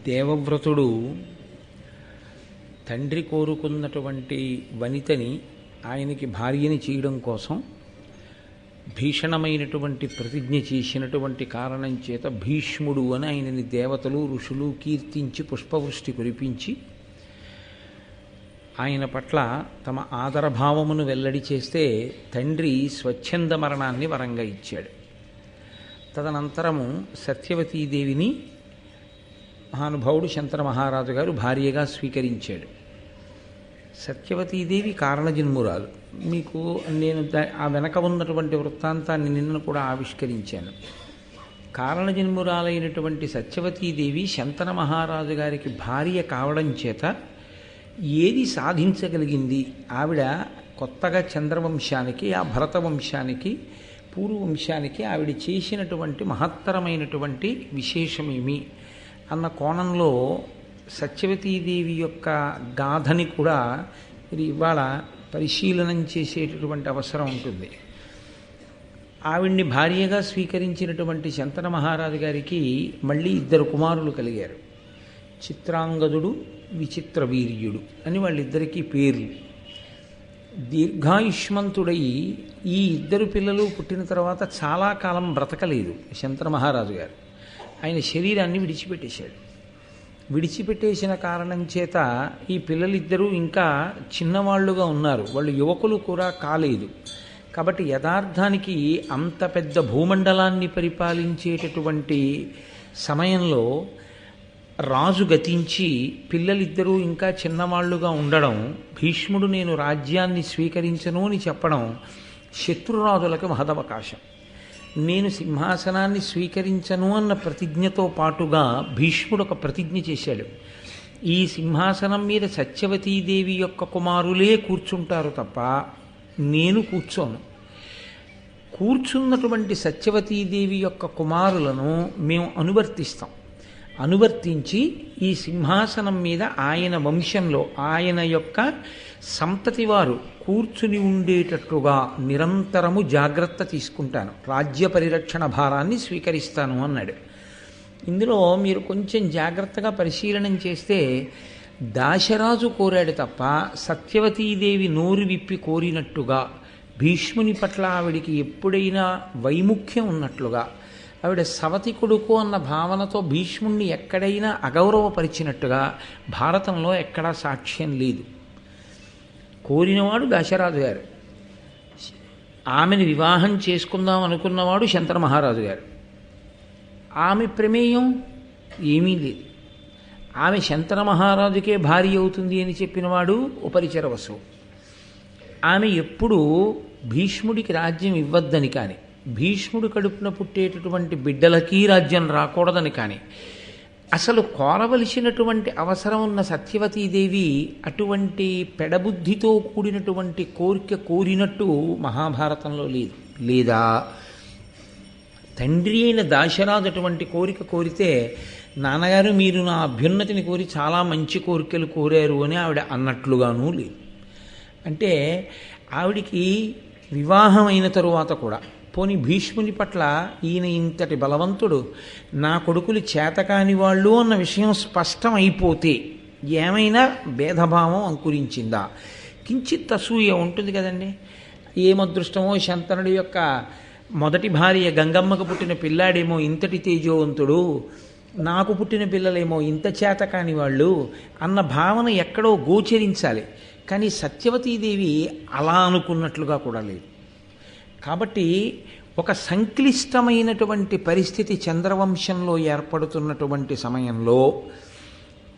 దేవవ్రతుడు తండ్రి కోరుకున్నటువంటి వనితని ఆయనకి భార్యని చేయడం కోసం భీషణమైనటువంటి ప్రతిజ్ఞ చేసినటువంటి కారణం చేత భీష్ముడు అని ఆయనని దేవతలు ఋషులు కీర్తించి పుష్పవృష్టి కురిపించి ఆయన పట్ల తమ ఆదరభావమును వెల్లడి చేస్తే తండ్రి స్వచ్ఛంద మరణాన్ని వరంగా ఇచ్చాడు. తదనంతరము సత్యవతీదేవిని మహానుభావుడు శంతన మహారాజు గారు భార్యగా స్వీకరించాడు. సత్యవతీదేవి కారణజన్మురాలు. మీకు నేను ఆ వెనక ఉన్నటువంటి వృత్తాంతాన్ని నిన్న కూడా ఆవిష్కరించాను. కారణజన్మురాలైనటువంటి సత్యవతీదేవి శంతన మహారాజు గారికి భార్య కావడం చేత ఏది సాధించగలిగింది? ఆవిడ కొత్తగా చంద్రవంశానికి, ఆ భరత వంశానికి, పూర్వవంశానికి ఆవిడ చేసినటువంటి మహత్తరమైనటువంటి విశేషమేమి అన్న కోణంలో సత్యవతీదేవి యొక్క గాథని కూడా మీరు ఇవాళ పరిశీలనం చేసేటటువంటి అవసరం ఉంటుంది. ఆవిడ్ని భార్యగా స్వీకరించినటువంటి శంతన మహారాజు గారికి మళ్ళీ 2 కుమారులు కలిగారు. చిత్రాంగదుడు, విచిత్ర వీర్యుడు అని వాళ్ళిద్దరికీ పేర్లు. దీర్ఘాయుష్మంతుడై ఈ 2 పిల్లలు పుట్టిన తర్వాత చాలా కాలం బ్రతకలేదు శంతన మహారాజు గారు. ఆయన శరీరాన్ని విడిచిపెట్టేశాడు. విడిచిపెట్టేసిన కారణం చేత ఈ పిల్లలిద్దరూ ఇంకా చిన్నవాళ్లుగా ఉన్నారు, వాళ్ళు యువకులు కూడా కాలేదు. కాబట్టి యథార్థానికి అంత పెద్ద భూమండలాన్ని పరిపాలించేటటువంటి సమయంలో రాజు గతించి పిల్లలిద్దరూ ఇంకా చిన్నవాళ్లుగా ఉండడం, భీష్ముడు నేను రాజ్యాన్ని స్వీకరించను అని చెప్పడం శత్రురాజులకు మహదవకాశం. నేను సింహాసనాన్ని స్వీకరించను అన్న ప్రతిజ్ఞతో పాటుగా భీష్ముడు ఒక ప్రతిజ్ఞ చేశాడు. ఈ సింహాసనం మీద సత్యవతీదేవి యొక్క కుమారులే కూర్చుంటారు తప్ప నేను కూర్చోను. కూర్చున్నటువంటి సత్యవతీదేవి యొక్క కుమారులను మేము అనువర్తించి ఈ సింహాసనం మీద ఆయన వంశంలో ఆయన యొక్క సంతతి వారు కూర్చుని ఉండేటట్లుగా నిరంతరము జాగ్రత్త తీసుకుంటాను, రాజ్య పరిరక్షణ భారాన్ని స్వీకరిస్తాను అన్నాడు. ఇందులో మీరు కొంచెం జాగ్రత్తగా పరిశీలనం చేస్తే దాశరాజు కోరాడు తప్ప సత్యవతీదేవి నోరు విప్పి కోరినట్టుగా, భీష్ముని పట్ల ఆవిడికి ఎప్పుడైనా వైముఖ్యం ఉన్నట్లుగా, ఆవిడ సవతి కొడుకు అన్న భావనతో భీష్ముణ్ణి ఎక్కడైనా అగౌరవపరిచినట్టుగా భారతంలో ఎక్కడా సాక్ష్యం లేదు. కోరినవాడు దశరాజు గారు, ఆమెను వివాహం చేసుకుందాం అనుకున్నవాడు శంతన మహారాజు గారు. ఆమె ప్రమేయం ఏమీ లేదు. ఆమె శంతన మహారాజుకే భార్య అవుతుంది అని చెప్పినవాడు ఉపరిచర వసువు. ఆమె ఎప్పుడూ భీష్ముడికి రాజ్యం ఇవ్వద్దని కానీ, భీష్ముడు కడుపున పుట్టేటటువంటి బిడ్డలకి రాజ్యం రాకూడదని కానీ అసలు కోరవలసినటువంటి అవసరం ఉన్న సత్యవతీదేవి అటువంటి పెడబుద్ధితో కూడినటువంటి కోరిక కోరినట్టు మహాభారతంలో లేదు. లేదా తండ్రి అయిన దాశరాజు అటువంటి కోరిక కోరితే, నాన్నగారు మీరు నా అభ్యున్నతిని కోరి చాలా మంచి కోరికలు కోరారు అని ఆవిడ అన్నట్లుగానూ లేదు. అంటే ఆవిడికి వివాహం అయిన తరువాత కూడా పోని భీష్ముని పట్ల ఈయన ఇంతటి బలవంతుడు, నా కొడుకులు చేతకాని వాళ్ళు అన్న విషయం స్పష్టం అయిపోతే ఏమైనా భేదభావం అంకురించిందా? కించిత్ అసూయ ఉంటుంది కదండి. ఏమదృష్టమో శంతనుడి యొక్క మొదటి భార్య గంగమ్మకు పుట్టిన పిల్లాడేమో ఇంతటి తేజోవంతుడు, నాకు పుట్టిన పిల్లలేమో ఇంత చేతకాని వాళ్ళు అన్న భావన ఎక్కడో గోచరించాలి. కానీ సత్యవతీదేవి అలా అనుకున్నట్లుగా కూడా లేదు. కాబట్టి ఒక సంక్లిష్టమైనటువంటి పరిస్థితి చంద్రవంశంలో ఏర్పడుతున్నటువంటి సమయంలో,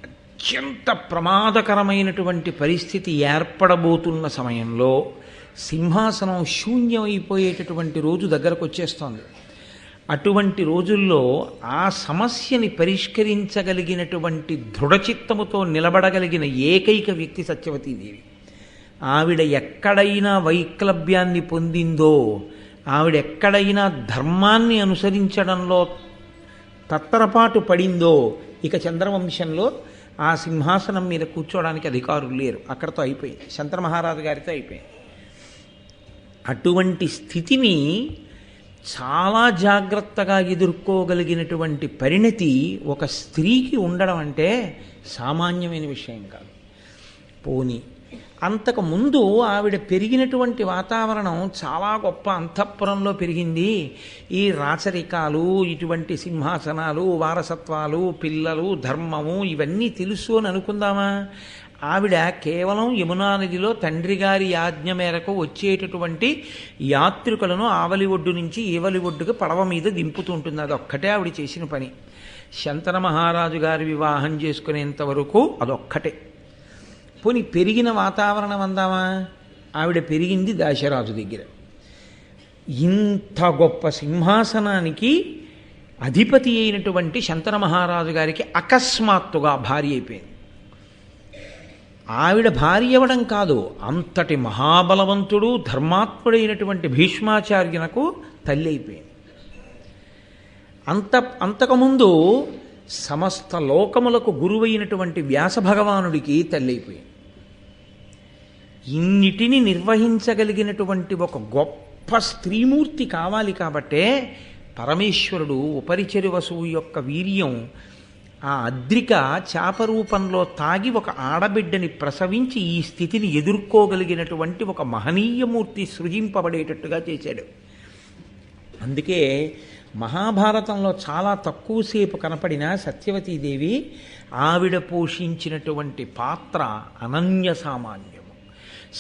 అత్యంత ప్రమాదకరమైనటువంటి పరిస్థితి ఏర్పడబోతున్న సమయంలో సింహాసనం శూన్యమైపోయేటటువంటి రోజు దగ్గరకు వచ్చేస్తోంది. అటువంటి రోజుల్లో ఆ సమస్యని పరిష్కరించగలిగినటువంటి దృఢచిత్తముతో నిలబడగలిగిన ఏకైక వ్యక్తి సత్యవతీదేవి. ఆవిడ ఎక్కడైనా వైక్లభ్యాన్ని పొందిందో, ఆవిడ ఎక్కడైనా ధర్మాన్ని అనుసరించడంలో తత్తరపాటు పడిందో, ఇక చంద్రవంశంలో ఆ సింహాసనం మీద కూర్చోవడానికి అధికారులు లేరు. అక్కడతో అయిపోయింది, శంతన మహారాజు గారితో అయిపోయింది. అటువంటి స్థితిని చాలా జాగ్రత్తగా ఎదుర్కోగలిగినటువంటి పరిణతి ఒక స్త్రీకి ఉండడం అంటే సామాన్యమైన విషయం కాదు. పోని అంతకుముందు ఆవిడ పెరిగినటువంటి వాతావరణం చాలా గొప్ప అంతఃపురంలో పెరిగింది. ఈ రాచరికాలు, ఇటువంటి సింహాసనాలు, వారసత్వాలు, పిల్లలు, ధర్మము ఇవన్నీ తెలుసు అని అనుకుందామా? ఆవిడ కేవలం యమునా నదిలో తండ్రి గారి ఆజ్ఞ మేరకు వచ్చేటటువంటి యాత్రికులను ఆవలి ఒడ్డు నుంచి ఈవలి ఒడ్డుకు పడవ మీద దింపుతుంటుంది. అదొక్కటే ఆవిడ చేసిన పని. శంతన మహారాజు గారి వివాహం చేసుకునేంత వరకు అదొక్కటే. పోనీ పెరిగిన వాతావరణం అందామా? ఆవిడ పెరిగింది దాశరాజు దగ్గర. ఇంత గొప్ప సింహాసనానికి అధిపతి అయినటువంటి శంతన మహారాజు గారికి అకస్మాత్తుగా భార్య అయిపోయింది. ఆవిడ భార్య అవ్వడం కాదు, అంతటి మహాబలవంతుడు ధర్మాత్ముడైనటువంటి భీష్మాచార్యునకు తల్లి అయిపోయింది. అంతకుముందు సమస్త లోకములకు గురువైనటువంటి వ్యాస భగవానుడికి తల్లి అయిపోయింది. ఇన్నిటిని నిర్వహించగలిగినటువంటి ఒక గొప్ప స్త్రీమూర్తి కావాలి కాబట్టే పరమేశ్వరుడు ఉపరిచరి వసువు యొక్క వీర్యం ఆ అద్రిక చాప రూపంలో తాగి ఒక ఆడబిడ్డని ప్రసవించి ఈ స్థితిని ఎదుర్కోగలిగినటువంటి ఒక మహనీయమూర్తి సృజింపబడేటట్టుగా చేశాడు. అందుకే మహాభారతంలో చాలా తక్కువసేపు కనపడిన సత్యవతీదేవి ఆవిడ పోషించినటువంటి పాత్ర అనన్య సామాన్యము.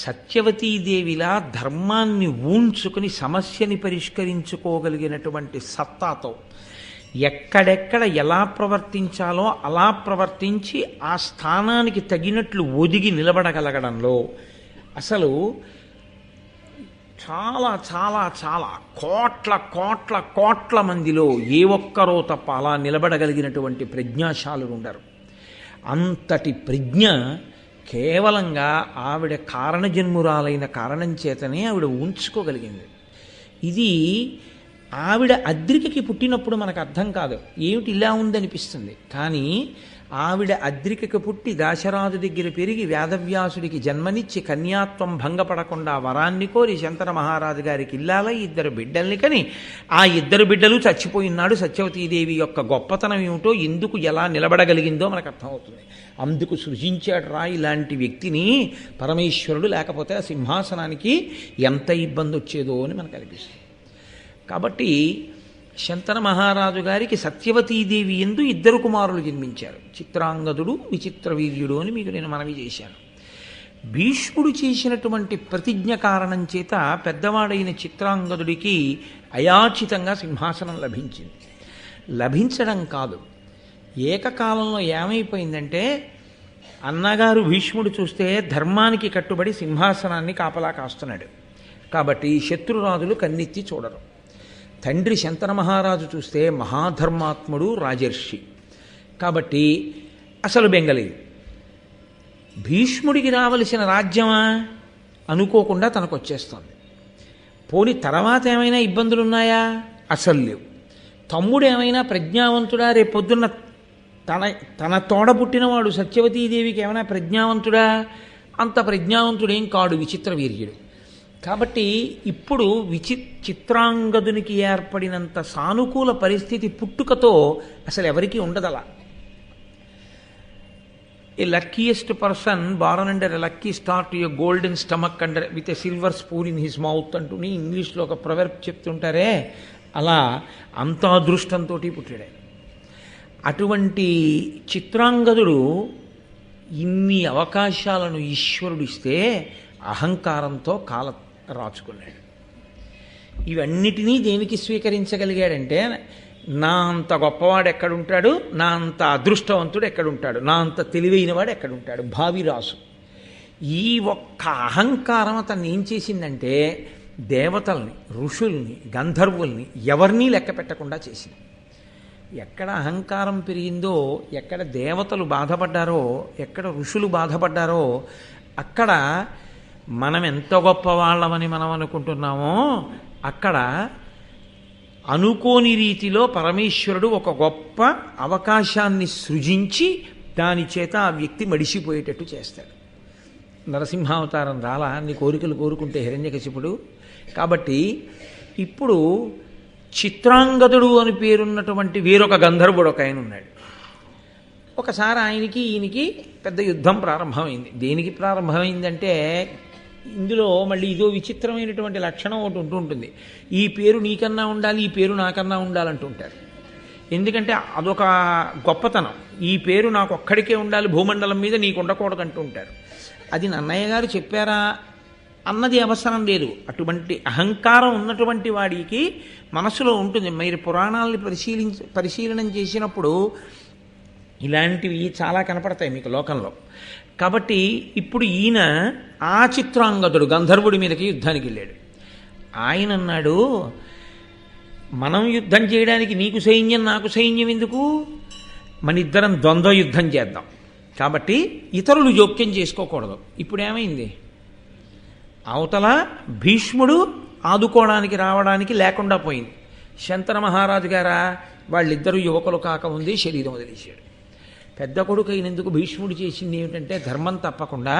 సత్యవతీదేవిలా ధర్మాన్ని ఊంచుకుని సమస్యని పరిష్కరించుకోగలిగినటువంటి సత్తాతో ఎక్కడెక్కడ ఎలా ప్రవర్తించాలో అలా ప్రవర్తించి ఆ స్థానానికి తగినట్లు ఒదిగి నిలబడగలగడంలో అసలు చాలా చాలా చాలా కోట్ల కోట్ల కోట్ల మందిలో ఏ ఒక్కరో తప్ప అలా నిలబడగలిగినటువంటి ప్రజ్ఞాశాలురు ఉండరు. అంతటి ప్రజ్ఞ కేవలంగా ఆవిడ కారణజన్మురాలైన కారణం చేతనే ఆవిడ ఉంచుకోగలిగింది. ఇది ఆవిడ అద్రికకి పుట్టినప్పుడు మనకు అర్థం కాదు, ఏమిటి ఇలా ఉందనిపిస్తుంది. కానీ ఆవిడ అద్రికకి పుట్టి దాశరాజు దగ్గర పెరిగి వేదవ్యాసుడికి జన్మనిచ్చి కన్యాత్వం భంగపడకుండా వరాన్ని కోరి శంతన మహారాజు గారికి ఇల్లాలై 2 బిడ్డల్ని కని ఆ 2 బిడ్డలు చచ్చిపోయినాడు. సత్యవతీదేవి యొక్క గొప్పతనం ఏమిటో, ఎందుకు ఎలా నిలబడగలిగిందో మనకు అర్థమవుతుంది. అందుకు సృజించాడు రా ఇలాంటి వ్యక్తిని పరమేశ్వరుడు, లేకపోతే ఆ సింహాసనానికి ఎంత ఇబ్బంది వచ్చేదో అని మనకు అనిపిస్తుంది. కాబట్టి శంతన మహారాజు గారికి సత్యవతీదేవి యందు 2 కుమారులు జన్మించారు, చిత్రాంగదుడు, విచిత్రవీర్యుడు అని మీకు నేను మనవి చేశాను. భీష్ముడు చేసినటువంటి ప్రతిజ్ఞ కారణం చేత పెద్దవాడైన చిత్రాంగదుడికి అయాచితంగా సింహాసనం లభించింది. లభించడం కాదు, ఏకకాలంలో ఏమైపోయిందంటే అన్నగారు భీష్ముడు చూస్తే ధర్మానికి కట్టుబడి సింహాసనాన్ని కాపలా కాస్తున్నాడు కాబట్టి శత్రురాజులు కన్నెత్తి చూడరు. తండ్రి శంతన మహారాజు చూస్తే మహాధర్మాత్ముడు, రాజర్షి కాబట్టి అసలు బెంగలేదు. భీష్ముడికి రావలసిన రాజ్యమా అనుకోకుండా తనకు వచ్చేస్తుంది. పోని తర్వాత ఏమైనా ఇబ్బందులున్నాయా? అసలు లేవు. తమ్ముడు ఏమైనా ప్రజ్ఞావంతుడా? రేపొద్దున్న తన తోడ పుట్టినవాడు సత్యవతీదేవికి ఏమైనా ప్రజ్ఞావంతుడా? అంత ప్రజ్ఞావంతుడేం కాడు విచిత్రవీర్యుడు. కాబట్టి ఇప్పుడు చిత్రాంగదునికి ఏర్పడినంత సానుకూల పరిస్థితి పుట్టుకతో అసలు ఎవరికీ ఉండదలా. A luckiest person born under a lucky star to a golden stomach under with a silver spoon in his mouth అంటూని ఇంగ్లీష్లో ఒక ప్రొవర్బ్ చెప్తుంటారే, అలా అంత అదృష్టంతో పుట్టాడు. అటువంటి చిత్రాంగదుడు ఇన్ని అవకాశాలను ఈశ్వరుడు ఇస్తే అహంకారంతో కాల రాచుకున్నాడు. ఇవన్నిటినీ దేనికి స్వీకరించగలిగాడంటే, నా అంత గొప్పవాడు ఎక్కడుంటాడు, నా అంత అదృష్టవంతుడు ఎక్కడుంటాడు, నా అంత తెలివైనవాడు ఎక్కడుంటాడు, భావిరాసు. ఈ ఒక్క అహంకారం అతన్ని ఏం చేసిందంటే దేవతల్ని, ఋషుల్ని, గంధర్వుల్ని ఎవరినీ లెక్క పెట్టకుండా చేసింది. ఎక్కడ అహంకారం పెరిగిందో, ఎక్కడ దేవతలు బాధపడ్డారో, ఎక్కడ ఋషులు బాధపడ్డారో అక్కడ మనం ఎంత గొప్పవాళ్ళమని మనం అనుకుంటున్నామో అక్కడ అనుకోని రీతిలో పరమేశ్వరుడు ఒక గొప్ప అవకాశాన్ని సృజించి దాని చేత ఆ వ్యక్తి మడిసిపోయేటట్టు చేస్తాడు. నరసింహావతారం రాలా అన్ని కోరికలు కోరుకుంటే హిరణ్యకశిపుడు. కాబట్టి ఇప్పుడు చిత్రాంగదుడు అని పేరున్నటువంటి వేరొక గంధర్వుడు ఒక ఆయన ఉన్నాడు. ఒకసారి ఆయనకి ఈయనకి పెద్ద యుద్ధం ప్రారంభమైంది. దేనికి ప్రారంభమైందంటే, ఇందులో మళ్ళీ ఇదో విచిత్రమైనటువంటి లక్షణం ఒకటి ఉంటుంది. ఈ పేరు నీకన్నా ఉండాలి, ఈ పేరు నాకన్నా ఉండాలంటుంటారు. ఎందుకంటే అదొక గొప్పతనం. ఈ పేరు నాకు ఒక్కడికే ఉండాలి, భూమండలం మీద నీకు ఉండకూడదు అంటూ ఉంటారు. అది నన్నయ్య గారు చెప్పారా అన్నది అవసరం లేదు. అటువంటి అహంకారం ఉన్నటువంటి వాడికి మనసులో ఉంటుంది. మీరు పురాణాలని పరిశీలనం చేసినప్పుడు ఇలాంటివి చాలా కనపడతాయి మీకు లోకంలో. కాబట్టి ఇప్పుడు ఈయన ఆ చిత్రాంగదుడు గంధర్వుడి మీదకి యుద్ధానికి వెళ్ళాడు. ఆయన అన్నాడు, మనం యుద్ధం చేయడానికి నీకు సైన్యం నాకు సైన్యం ఎందుకు, మన ఇద్దరం ద్వంద్వ యుద్ధం చేద్దాం. కాబట్టి ఇతరులు జోక్యం చేసుకోకూడదు. ఇప్పుడు ఏమైంది, అవతల భీష్ముడు ఆదుకోవడానికి రావడానికి లేకుండా పోయింది. శంతన మహారాజు గారా వాళ్ళిద్దరూ యువకులు కాకముందే శరీరం వదిలేశాడు. పెద్ద కొడుకు అయినందుకు భీష్ముడు చేసింది ఏమిటంటే, ధర్మం తప్పకుండా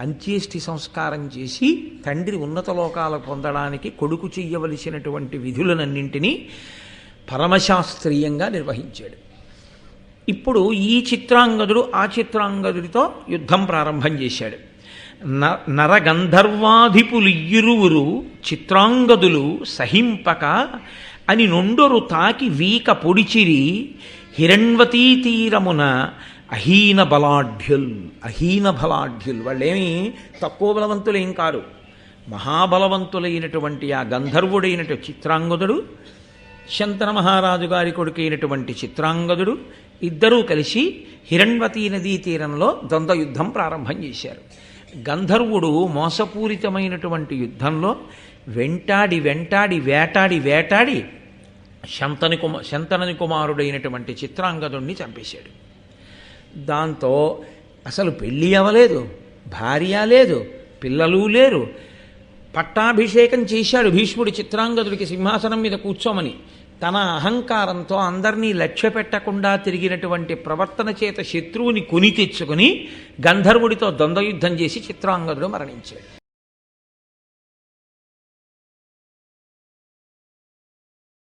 అంత్యేష్టి సంస్కారం చేసి తండ్రి ఉన్నత లోకాలు పొందడానికి కొడుకు చెయ్యవలసినటువంటి విధులనన్నింటినీ పరమశాస్త్రీయంగా నిర్వహించాడు. ఇప్పుడు ఈ చిత్రాంగదుడు ఆ చిత్రాంగదుడితో యుద్ధం ప్రారంభం చేశాడు. నరగంధర్వాధిపులియ్యురువురు చిత్రాంగదులు సహింపక అని నొండొరు తాకి వీక పొడిచిరి హిరణ్వతీ తీరమున అహీన బలాఢ్యుల్ వాళ్ళేమి తక్కువ బలవంతులేం కారు, మహాబలవంతులైనటువంటి ఆ గంధర్వుడైనటు చిత్రాంగదుడు, శంతన మహారాజు గారి కొడుకైనటువంటి చిత్రాంగదుడు ఇద్దరూ కలిసి హిరణ్వతీ నదీ తీరంలో ద్వంద్వ యుద్ధం ప్రారంభం చేశారు. గంధర్వుడు మోసపూరితమైనటువంటి యుద్ధంలో వెంటాడి వేటాడి శంతని కుమారుడైనటువంటి చిత్రాంగదుణ్ణి చంపేశాడు. దాంతో అసలు పెళ్ళి అవ్వలేదు, భార్య లేదు, పిల్లలు లేరు. పట్టాభిషేకం చేశాడు భీష్ముడి చిత్రాంగదుడికి సింహాసనం మీద కూర్చోమని. తన అహంకారంతో అందరినీ లక్ష్య పెట్టకుండా తిరిగినటువంటి ప్రవర్తన చేత శత్రువుని కొని తెచ్చుకుని గంధర్వుడితో ద్వంద్వయుద్ధం చేసి చిత్రాంగదుడు మరణించాడు.